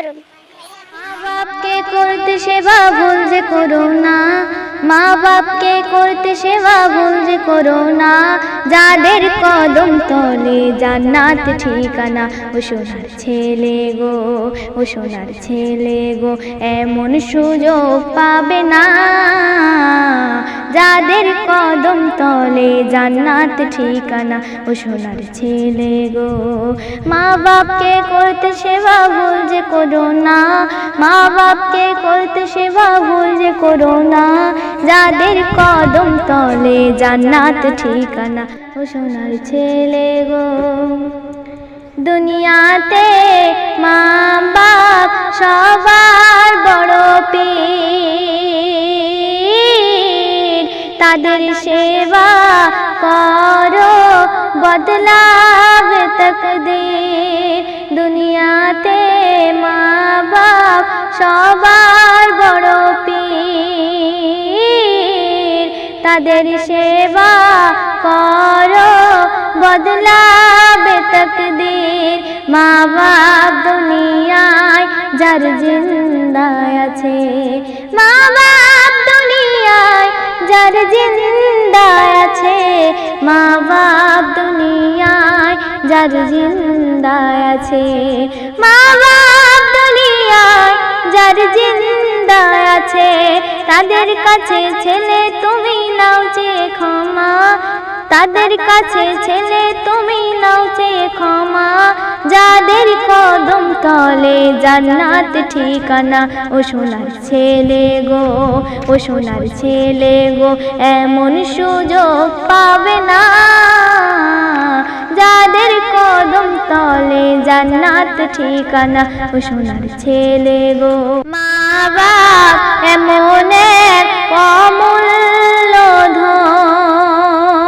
করুন। মা বাপকে করতে সেবা ভুল যে করো না, মা বাপকে করতে সেবা ভুল যে করো না, যাদের কদম তলে জান্নাত ঠিকানা। ও সোনার ছেলে গো, ও সোনার ছেলে গো, এমন সুযোগ পাবে না, যাদের কদম তলে জান্নাত ঠিকানা। ও সোনার ছেলে গো, মা বাপকে করতে সেবা ভুল যে করো না, মা বাপকে করতে সেবা ভুল যে করো না, যাদের কদম তলে জান্নাত ঠিকানা। ও সোনার ছেলে গো, দুনিয়াতে মা বাপ সবার বড় পীর, তাদের সেবা করো বদলাবে তকদীর। দুনিয়াতে মা বাপ সবার বড় পীর, তাদের সেবা করো বদলাবে তকদীর। মা বাপ দুনিয়ায় যার জিন্দায় আছে, মা বাপ দুনিয়ায় যার জিন্দায় আছে, মা বাপ দুনিয়ায় যার জিন্দায় আছে, মা বাপ দুনিয়ায় যার জিন্দায় আছে, তাদের কাছে ছেলে তুমি নাও চেয়ে ক্ষমা, তাদের কাছে ছেলে তুমি নাও চেয়ে ক্ষমা, যাদের কদম তলে জান্নাত ঠিকানা। ও সোনার ছেলে গো, ও সোনার ছেলে গো, এমন সুযোগ পাবে না, যাদের কদম তলে জান্নাত ঠিকানা। ও সোনার ছেলে গো, মা বাপ এমন এক অমূল্য ধন,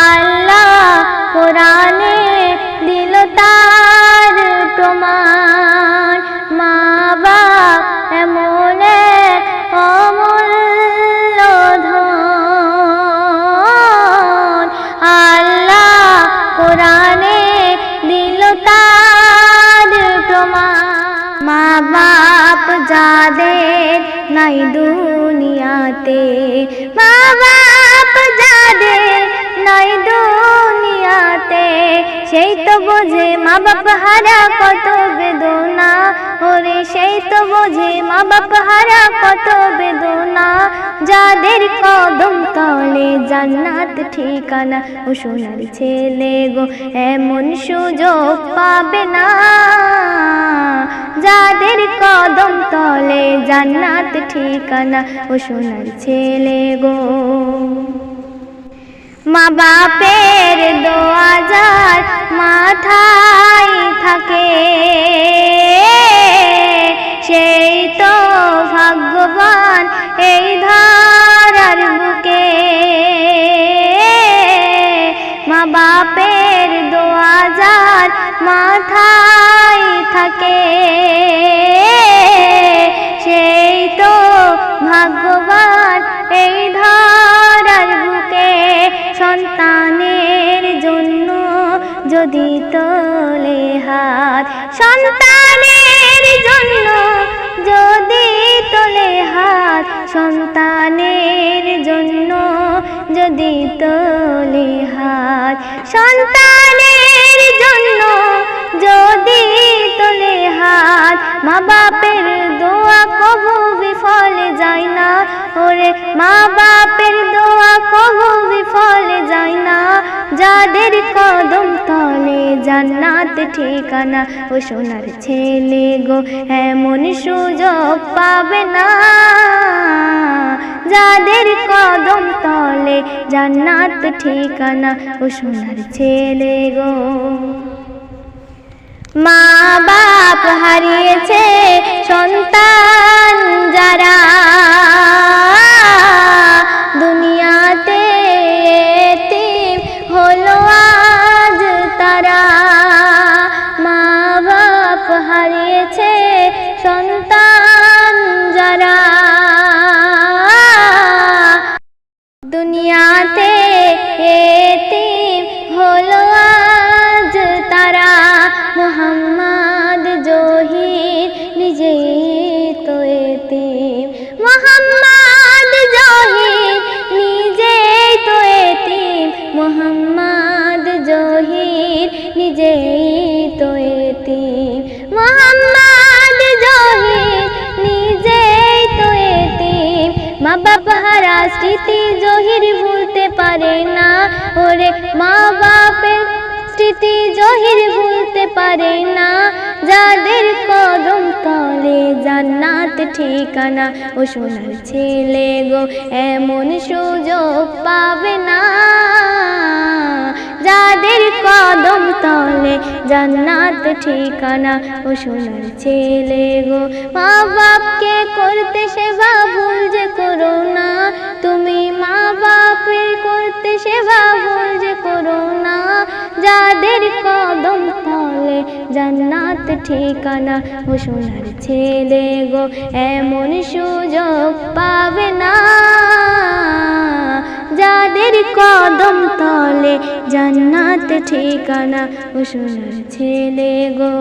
আল্লাহ কোরআনে দিল তার প্রমাণ। মা বাপ এমন এক অমূল্য ধন, আল্লাহ কোরআনে দিল তার প্রমাণ। মা বাপ যাদের নাই দুনিয়াতে, মা বাপ যাদের নাই দুনিয়াতে, সেই তো বোঝে মা বাপ হারা কত বেদনা, ওরে সেই তো বোঝে মা বাপ হারা কত বেদনা, যাদের কদম তলে জান্নাত ঠিকানা। ও সোনার ছেলে গো, এমন সুযোগ পাবে না, যাদের কদম তলে জান্নাত ঠিকানা। ও সোনার ছেলে গো, মা বাপের দোয়া যার মাথায় থাকে, সেই তো ভাগ্যবান এই ধরার বুকে। মা বাপের দোয়া যার মাথায় থাকে, সেই তো ভাগ্যবান এই ধরার বুকে। সন্তানের জন্য যদি তোলে হাত, সন্তানের জন্য যদি তোলে হাত, সন্তানের জন্য যদি তোলে হাত, সন্তানের জন্য যদি তোলে হাত। মা বাপের দোয়া কবু বিফল যায় না, ওরে মা বাপের দোয়া কবু বিফল যায় না, যাদের কদম তলে জান্নাত ঠিকানা। ও সোনার ছেলে গো, এমন সুযোগ পাবে না, যাদের কদম তলে জান্নাত ঠিকানা। ও সোনার ছেলে গো, মা বাপ হারিয়েছে সন্তান যারা, দুনিয়াতে এতিম হলো আজ তারা। মা বাপ হারিয়েছে সন্তান যারা, দুনিয়াতে এতিম হলো আজ তারা। মুহাম্মদ নিজেই তো এতিম, মোহাম্মদ জহির নিজেই তো এতিম। মা বাপ হারা স্মৃতি জহির ভুলতে পারে না, ওরে মা বাপের স্মৃতি জহির ভুলতে পারে না। যাদের কদম তলে জান্নাত ঠিকানা, ও সোনার ছেলে গো এমন সুযোগ পাবে না। যাদের কদম তলে জান্নাত ঠিকানা, ও সোনার ছেলে গো। মা বাপকে করতে সেবা ভুল যে করো না, তুমি মা বাপের করতে সেবা ভুল যে করো না। যাদের কদম তলে জান্নাত ঠিকানা, ও সোনার ছেলে গো এমন সুযোগ পাবে না। যাদের কদম তলে জান্নাত ঠিকানা, ও সোনার ছেলে গো।